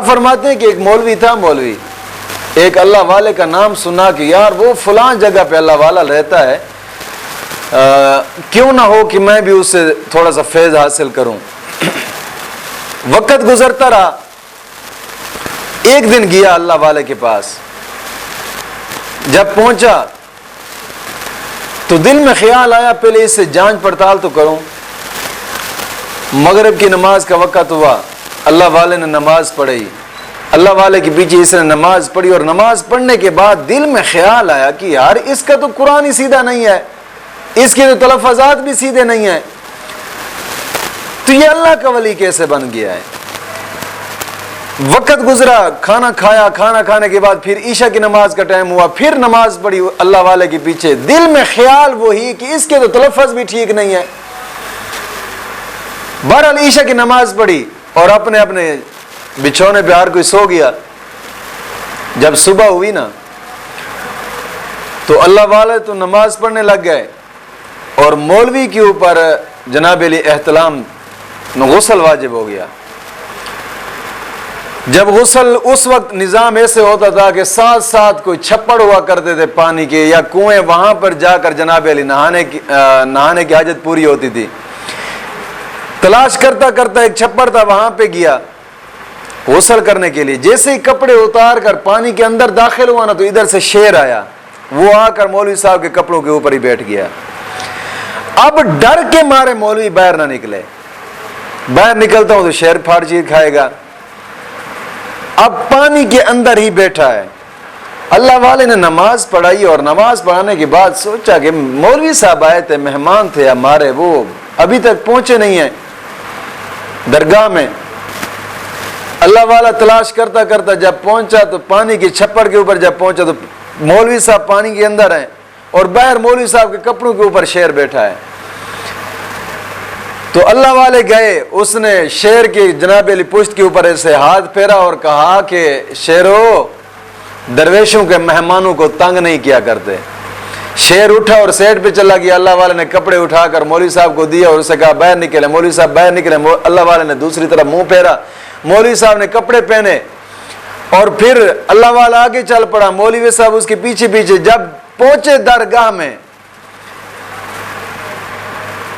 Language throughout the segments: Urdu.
فرماتے ہیں کہ ایک مولوی تھا، مولوی ایک اللہ والے کا نام سنا کہ یار وہ فلاں جگہ پہ اللہ والا رہتا ہے، کیوں نہ ہو کہ میں بھی اس سے تھوڑا سا فیض حاصل کروں۔ وقت گزرتا رہا، ایک دن گیا اللہ والے کے پاس، جب پہنچا تو دل میں خیال آیا پہلے اس سے جانچ پڑتال تو کروں۔ مغرب کی نماز کا وقت ہوا، اللہ والے نے نماز پڑھی، اللہ والے کے پیچھے اس نے نماز پڑھی، اور نماز پڑھنے کے بعد دل میں خیال آیا کہ یار اس کا تو قرآن ہی سیدھا نہیں ہے، اس کے تو تلفظات بھی سیدھے نہیں ہیں، تو یہ اللہ کا ولی کیسے بن گیا ہے؟ وقت گزرا، کھانا کھایا، کھانا کھانے کے بعد پھر عشاء کی نماز کا ٹائم ہوا، پھر نماز پڑھی اللہ والے کے پیچھے، دل میں خیال وہی کہ اس کے تو تلفظ بھی ٹھیک نہیں ہے۔ بہرحال عشاء کی نماز پڑھی اور اپنے اپنے بچھونے پہ ہر کوئی سو گیا۔ جب صبح ہوئی نا تو اللہ والے تو نماز پڑھنے لگ گئے، اور مولوی کے اوپر جناب علی احتلام غسل واجب ہو گیا۔ جب غسل اس وقت نظام ایسے ہوتا تھا کہ ساتھ ساتھ کوئی چھپڑ ہوا کرتے تھے پانی کے یا کنویں، وہاں پر جا کر جناب علی نہانے کی حاجت پوری ہوتی تھی۔ تلاش کرتا کرتا ایک چھپڑ تھا، وہاں پہ گیا غسل کرنے کے لیے۔ جیسے ہی کپڑے اتار کر پانی کے اندر داخل ہوا نا تو ادھر سے شیر آیا، وہ آ کر مولوی صاحب کے کپڑوں کے اوپر ہی بیٹھ گیا۔ اب ڈر کے مارے مولوی باہر نہ نکلے، باہر نکلتا ہوں تو شیر پھاڑ چیر کھائے گا۔ اب پانی کے اندر ہی بیٹھا ہے۔ اللہ والے نے نماز پڑھائی، اور نماز پڑھانے کے بعد سوچا کہ مولوی صاحب آئے تھے، مہمان تھے ہمارے، وہ ابھی تک پہنچے نہیں ہیں درگاہ میں۔ اللہ والا تلاش کرتا کرتا جب پہنچا تو پانی کے چھپڑ کے اوپر جب پہنچا تو مولوی صاحب پانی کے اندر ہیں، اور باہر مولوی صاحب کے کپڑوں کے اوپر شیر بیٹھا ہے۔ تو اللہ والے گئے، اس نے شیر کے جناب علی پشت کے اوپر ایسے ہاتھ پھیرا اور کہا کہ شیرو، درویشوں کے مہمانوں کو تنگ نہیں کیا کرتے۔ شیر اٹھا اور سیٹ پہ چلا گیا۔ اللہ والے نے کپڑے اٹھا کر مولوی صاحب کو دیا اور اسے کہا باہر نکلے۔ مولوی صاحب باہر نکلے، اللہ والے نے دوسری طرف منہ پھیرا، مولوی صاحب نے کپڑے پہنے، اور پھر اللہ والا آگے چل پڑا، مولوی صاحب اس کے پیچھے پیچھے۔ جب پہنچے درگاہ میں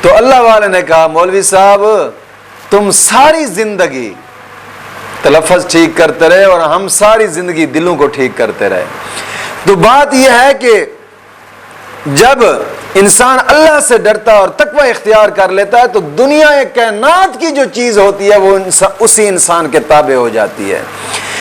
تو اللہ والے نے کہا مولوی صاحب تم ساری زندگی تلفظ ٹھیک کرتے رہے اور ہم ساری زندگی دلوں کو ٹھیک کرتے رہے۔ تو بات یہ ہے کہ جب انسان اللہ سے ڈرتا اور تقوی اختیار کر لیتا ہے تو دنیا کائنات کی جو چیز ہوتی ہے وہ اسی انسان کے تابع ہو جاتی ہے۔